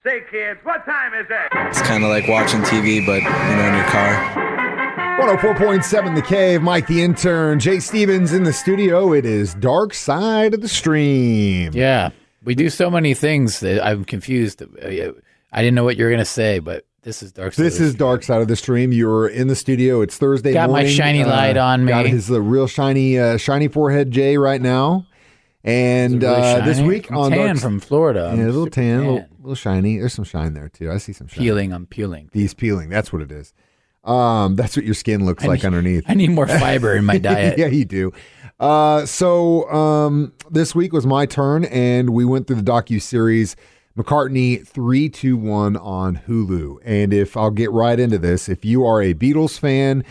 Say, kids, what time is it? It's kind of like watching TV, but, in your car. 104.7 The Cave, Mike the Intern, Jay Stevens in the studio. It is Dark Side of the Stream. Yeah, we do so many things that I'm confused. I didn't know what you were going to say, but this is Dark Side. This is Dark Side of the Stream. You're in the studio. It's Thursday morning. Got my shiny light on me. Got his real shiny forehead, Jay, right now. And really this week I'm on tan from Florida. Yeah, a little tan, a little shiny. There's some shine there too. I see some shine. I'm peeling. He's peeling. That's what it is. That's what your skin looks like underneath. I need more fiber in my diet. Yeah, you do. So this week was my turn, and we went through the docuseries McCartney 3-2-1 on Hulu. And if I'll get right into this, if you are a Beatles fan,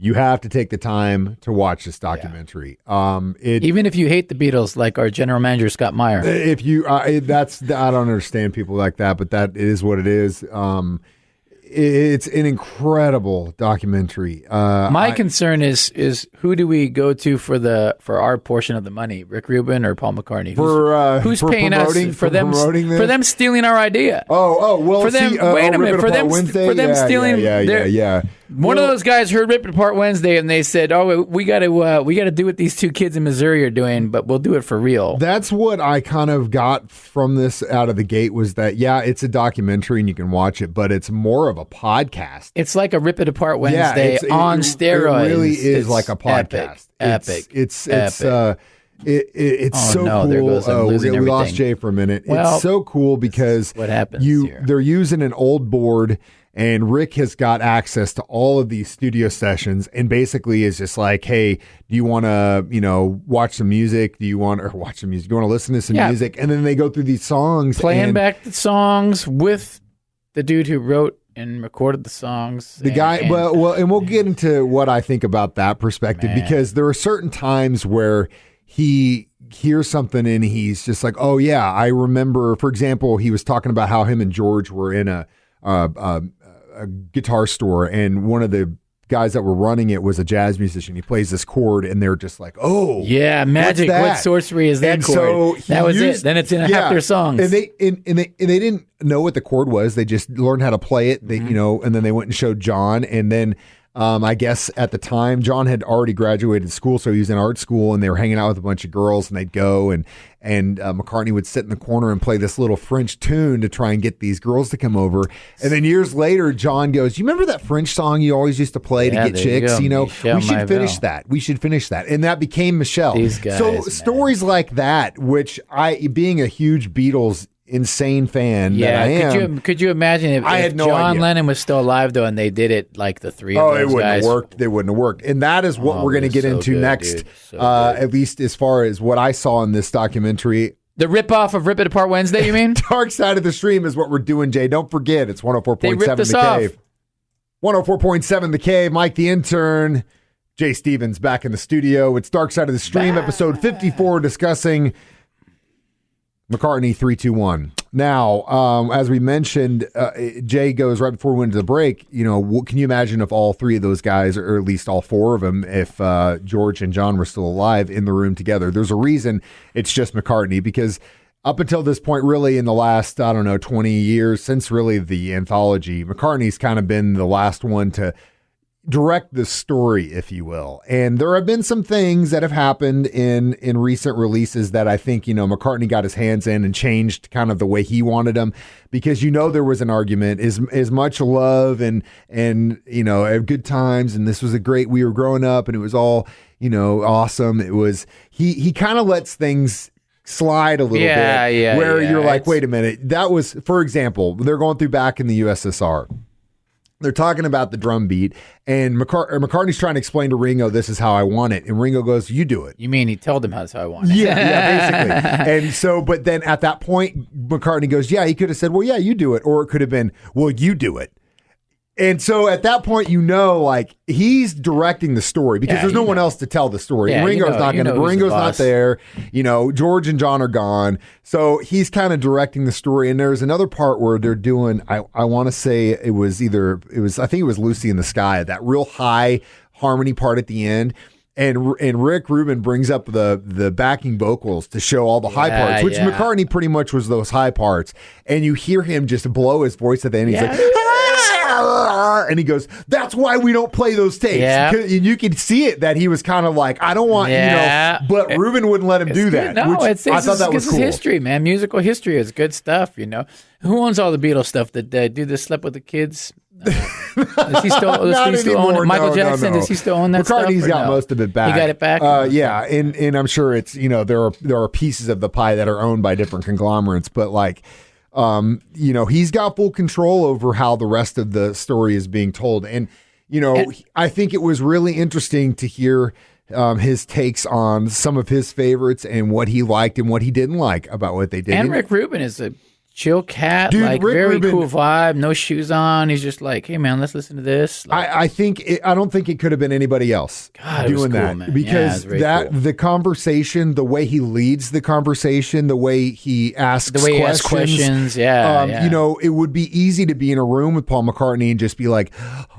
you have to take the time to watch this documentary. Yeah. Even if you hate the Beatles, like our general manager Scott Meyer. If you, I don't understand people like that, but that is what it is. It's an incredible documentary. My concern is who do we go to for our portion of the money? Rick Rubin or Paul McCartney? Who's paying us for them stealing our idea? Well, for them. Wait a minute, for them stealing. Yeah. One of those guys heard Rip It Apart Wednesday, and they said, "Oh, we got to do what these two kids in Missouri are doing, but we'll do it for real." That's what I kind of got from this out of the gate was that it's a documentary and you can watch it, but it's more of a podcast. It's like a Rip It Apart Wednesday on steroids. It really is like a podcast. Epic. It's so cool. There goes we lost Jay for a minute. It's so cool because what happens they're using an old board. And Rick has got access to all of these studio sessions and basically is just like, hey, do you want to, watch some music? Do you want to watch some music? Do you want to listen to some music? And then they go through these songs. Playing back the songs with the dude who wrote and recorded the songs. The guy, and we'll get into what I think about that perspective because there are certain times where he hears something and he's just like, oh, yeah, I remember, for example, he was talking about how him and George were in a guitar store, and one of the guys that were running it was a jazz musician. He plays this chord, and they're just like, "Oh, yeah, magic! What sorcery is that and chord?" So that was it. Then it's in half their songs. And they didn't know what the chord was. They just learned how to play it. They and then they went and showed John, and then. I guess at the time, John had already graduated school, so he was in art school, and they were hanging out with a bunch of girls, and they'd go, and McCartney would sit in the corner and play this little French tune to try and get these girls to come over. And then years later, John goes, "You remember that French song you always used to play to get chicks? Michelle we should finish that. We should finish that." And that became Michelle. These guys, so stories like that, which being a huge Beatles insane fan that I am. Could you imagine if John Lennon was still alive though, and they did it like the three of those guys? It wouldn't have worked. It wouldn't have worked. And that is what we're going to get into next, at least as far as what I saw in this documentary. The ripoff of Rip It Apart Wednesday, you mean? Dark Side of the Stream is what we're doing, Jay. Don't forget, it's 104.7 The Cave. 104.7 The Cave, Mike the Intern, Jay Stevens back in the studio. It's Dark Side of the Stream, episode 54, discussing McCartney 3-2-1. Now, as we mentioned, Jay goes right before we went to the break. Can you imagine if all three of those guys, or at least all four of them, if George and John were still alive in the room together? There's a reason it's just McCartney, because up until this point, really in the last, 20 years, since really the anthology, McCartney's kind of been the last one to direct the story, if you will. And there have been some things that have happened in recent releases that I think, McCartney got his hands in and changed kind of the way he wanted them, because, there was an argument, as much love and good times. And this was we were growing up and it was all, awesome. It was, he kind of lets things slide a little bit where you're like, wait a minute. That was, for example, they're going through back in the USSR. They're talking about the drum beat, and McCartney's trying to explain to Ringo, this is how I want it. And Ringo goes, you do it. You mean he told him that's how I want it? Yeah, basically. And so, but then at that point, McCartney goes, he could have said, well, yeah, you do it. Or it could have been, well, you do it. And so at that point, like he's directing the story because there's no one else to tell the story. Yeah, Ringo's not there. George and John are gone. So he's kind of directing the story. And there's another part where they're doing, I want to say I think it was Lucy in the Sky, that real high harmony part at the end. And Rick Rubin brings up the backing vocals to show all the high parts, which McCartney pretty much was those high parts. And you hear him just blow his voice at the end. He's like, and he goes, that's why we don't play those tapes. Yeah. And you could see it that he was kind of like, I don't want, but Rubin wouldn't let him do that. No, I thought that was cool. History, man. Musical history is good stuff, Who owns all the Beatles stuff? That do the Slept with the Kids? Does he still own it? Michael Jackson, does he still own that stuff? McCartney's got most of it back. He got it back? Yeah, and I'm sure it's, there are pieces of the pie that are owned by different conglomerates, but like, he's got full control over how the rest of the story is being told. And, I think it was really interesting to hear his takes on some of his favorites and what he liked and what he didn't like about what they did. And Rick Rubin is a chill cat, Dude, like Rick very Rubin, cool vibe, no shoes on. He's just like, hey man, let's listen to this. Like, I don't think it could have been anybody else doing that, man. because the conversation, the way he leads the conversation, the way he asks questions, it would be easy to be in a room with Paul McCartney and just be like,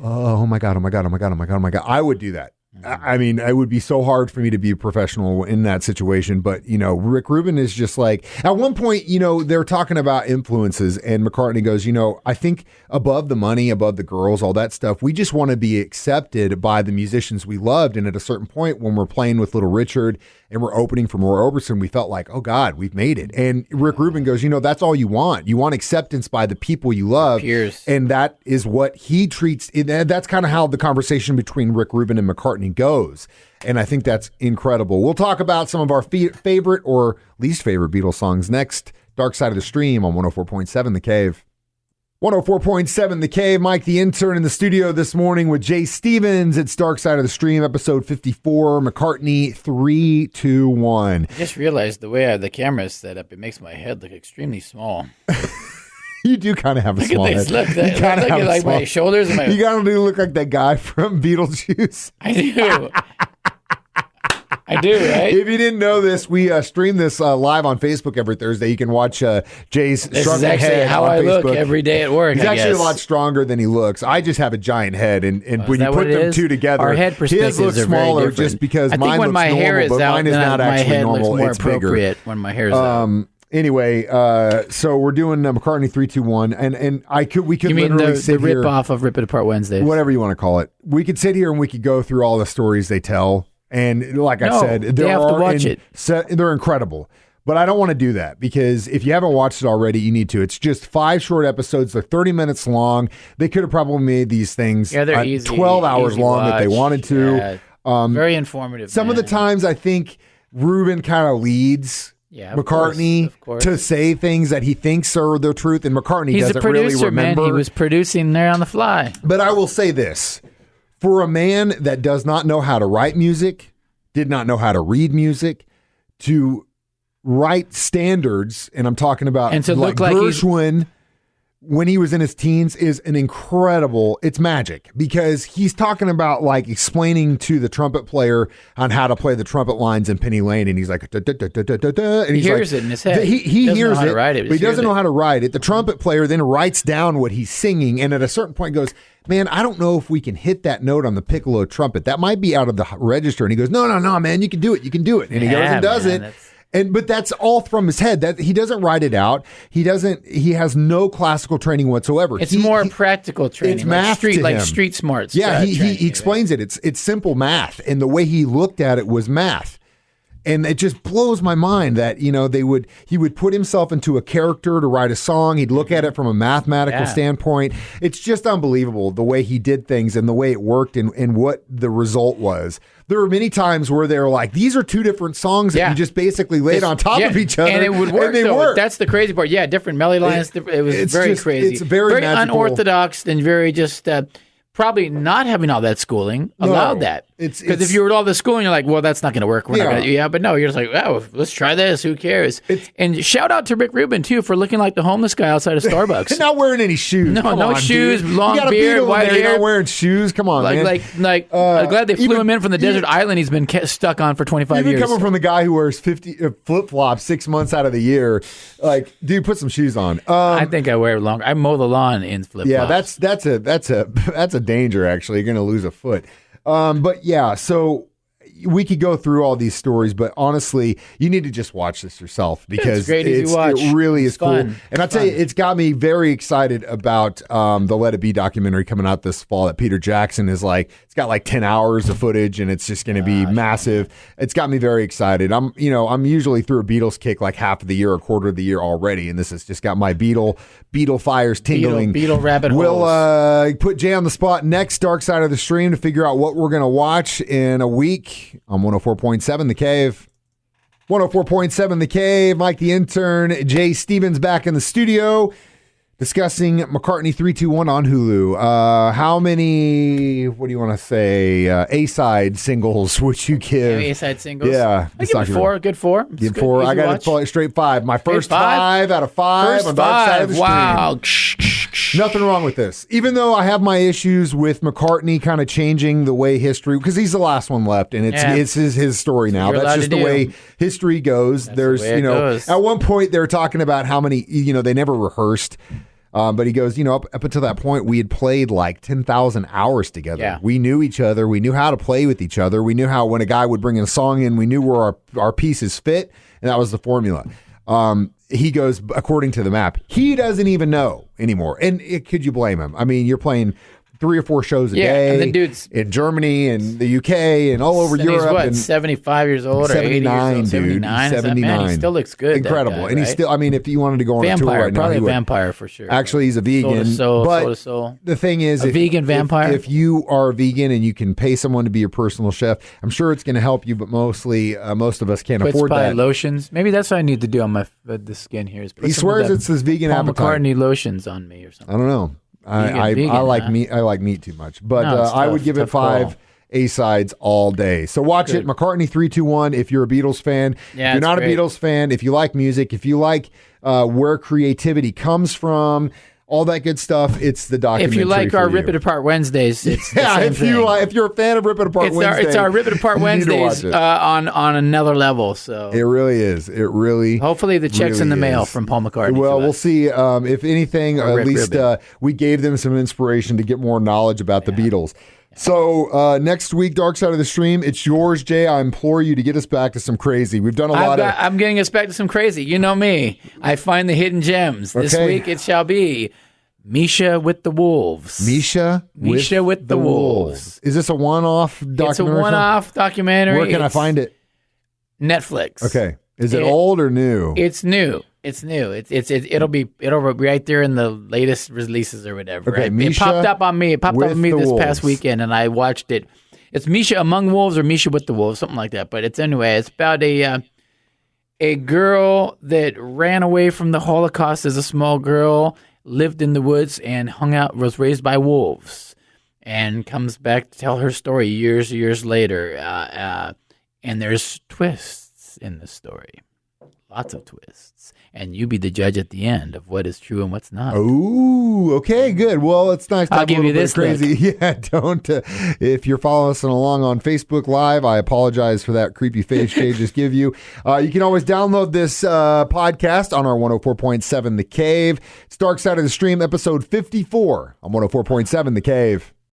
oh my god, I would do that. I mean, it would be so hard for me to be a professional in that situation. But, Rick Rubin is just like, at one point, they're talking about influences, and McCartney goes, I think above the money, above the girls, all that stuff, we just want to be accepted by the musicians we loved. And at a certain point, when we're playing with Little Richard and we're opening for Roy Orbison, we felt like, oh God, we've made it. And Rick Rubin goes, that's all you want. You want acceptance by the people you love. And that is what he treats. That's kind of how the conversation between Rick Rubin and McCartney goes. And I think that's incredible. We'll talk about some of our favorite or least favorite Beatles songs next. Dark Side of the Stream on 104.7 The Cave. 104.7 The Cave. Mike the Intern in the studio this morning with Jay Stevens. It's Dark Side of the Stream, episode 54. McCartney 3, 2, 1. I just realized the way the camera is set up, it makes my head look extremely small. You do kind of have a small head. You kind of have like my shoulders. And you kind of do look like that guy from Beetlejuice. I do. I do, right? If you didn't know this, we stream this live on Facebook every Thursday. You can watch Jay's struggling head. This is actually how I Facebook. look every day at work. He's actually a lot stronger than he looks. I just have a giant head, and when you put them two together, our head perspectives his looks smaller just because mine looks normal, but mine is not actually normal. It's bigger when my hair is out. Anyway, so we're doing McCartney 3, 2, 1, and we could literally sit here. The rip off of Rip It Apart Wednesdays, whatever you want to call it. We could sit here and we could go through all the stories they tell. And like I said, they have to watch it. They're incredible. But I don't want to do that because if you haven't watched it already, you need to. It's just 5 short episodes. They're 30 minutes long. They could have probably made these things 12 hours long if they wanted to. Yeah. Very informative. Some of the times I think Rubin kind of leads McCartney to say things that he thinks are the truth, and McCartney doesn't really remember. Man. He was producing there on the fly. But I will say this. For a man that does not know how to write music, did not know how to read music, to write standards, and I'm talking about and to look like Gershwin when he was in his teens is an incredible, it's magic because he's talking about like explaining to the trumpet player on how to play the trumpet lines in Penny Lane, and he's like, da, da, da, da, da, da, and he hears it in his head. He hears it, but he doesn't know how to write it. The trumpet player then writes down what he's singing, and at a certain point goes, man, I don't know if we can hit that note on the piccolo trumpet. That might be out of the register. And he goes, no, man, you can do it. You can do it. And he goes and does it. But that's all from his head. That he doesn't write it out. He has no classical training whatsoever. It's more practical training. It's math to him. Street smarts. Yeah, he explains it. It's simple math. And the way he looked at it was math. And it just blows my mind that, he would put himself into a character to write a song. He'd look at it from a mathematical standpoint. It's just unbelievable the way he did things and the way it worked and what the result was. There were many times where they were like, these are two different songs that you just basically laid on top of each other. And it would work, work. That's the crazy part. Yeah, different melody lines. It was very crazy. It's very magical. Unorthodox and very just... probably not having all that schooling allowed that. Because if you were all the schooling, you're like, well, that's not going to work. But no, you're just like, oh, let's try this. Who cares? And shout out to Rick Rubin, too, for looking like the homeless guy outside of Starbucks. Not wearing any shoes. No shoes, dude. long beard, white hair. You're not wearing shoes. Come on, man. I'm glad they flew him in from the desert island he's been stuck on for 25 years. Even coming from the guy who wears 50 flip-flops 6 months out of the year, like, dude, put some shoes on. I think I wear long. I mow the lawn in flip-flops. Yeah, that's a danger, actually. You're going to lose a foot. But yeah, so, we could go through all these stories, but honestly, you need to just watch this yourself because it really is cool. And I'll tell you, it's got me very excited about the Let It Be documentary coming out this fall that Peter Jackson is like, it's got like 10 hours of footage and it's just going to be massive. It's got me very excited. I'm usually through a Beatles kick like half of the year, a quarter of the year already, and this has just got my Beatle fires tingling. Beatle rabbit holes. We'll put Jay on the spot next, Dark Side of the Stream, to figure out what we're going to watch in a week on 104.7 The Cave. 104.7 The Cave, Mike the Intern, Jay Stevens back in the studio discussing McCartney 321 on Hulu. How many, what do you want to say, A-side singles would you give? A-side singles? Yeah. I give it 4, a good 4. Give 4. I got a straight 5. My first 5 out of 5 on Dark Side of the Stream. Wow. Nothing wrong with this. Even though I have my issues with McCartney kind of changing the way history, because he's the last one left, and it's his story now. That's just the way history goes. There's, at one point they were talking about how many, they never rehearsed. But he goes, up until that point, we had played like 10,000 hours together. Yeah. We knew each other. We knew how to play with each other. We knew how, when a guy would bring a song in, we knew where our pieces fit, and that was the formula. He goes, according to the map, he doesn't even know anymore. And could you blame him? I mean, you're playing 3 or 4 shows a day. And the dude's in Germany and the UK and all over Europe. He's what, and 75 years old or 80 years old? 79, 79. Man, he still looks good. Incredible. Guy, and he's still, if you wanted to go on a tour right now, probably a vampire for sure. Actually, he's a vegan. Soul. The thing is, vegan vampire. If you are a vegan and you can pay someone to be your personal chef, I'm sure it's going to help you, but mostly, most of us can't afford that. Lotions. Maybe that's what I need to do on the skin here. Is he swears it's this vegan Paul appetite. McCartney lotions on me or something. I don't know. I like meat. I like meat too much, but I would give it 5 A-sides all day. So watch it, McCartney 321. If you're a Beatles fan, if you're not a Beatles fan, if you like music, if you like where creativity comes from, all that good stuff, it's the documentary. If you like our Rip It Apart Wednesdays, it's the same thing. If you're a fan of Rip It Apart Wednesdays, it's our Rip It Apart Wednesdays on another level. So it really is. It really. Hopefully, the check's in the mail from Paul McCartney. Well, we'll see. If anything, at least we gave them some inspiration to get more knowledge about the Beatles. So next week, Dark Side of the Stream, it's yours, Jay. I implore you to get us back to some crazy. We've done a lot of... I'm getting us back to some crazy. You know me. I find the hidden gems. This week it shall be Misha with the Wolves. Misha with the Wolves. Is this a one-off documentary? It's a one-off documentary. Where can I find it? Netflix. Okay. Is it old or new? It's new. It's new. It'll be right there in the latest releases or whatever. Okay, right? It popped up on me. This past weekend, and I watched it. It's Misha Among Wolves or Misha with the Wolves, something like that. But it's about a girl that ran away from the Holocaust as a small girl, lived in the woods, and was raised by wolves, and comes back to tell her story years later. And there's twists in the story. Lots of twists. And you be the judge at the end of what is true and what's not. Oh, okay, good. Well, it's nice to I'll have give a you little this bit crazy. Yeah, don't. If you're following us along on Facebook Live, I apologize for that creepy face Jay just give you. You can always download this podcast on our 104.7 The Cave. It's Dark Side of the Stream, episode 54 on 104.7 The Cave.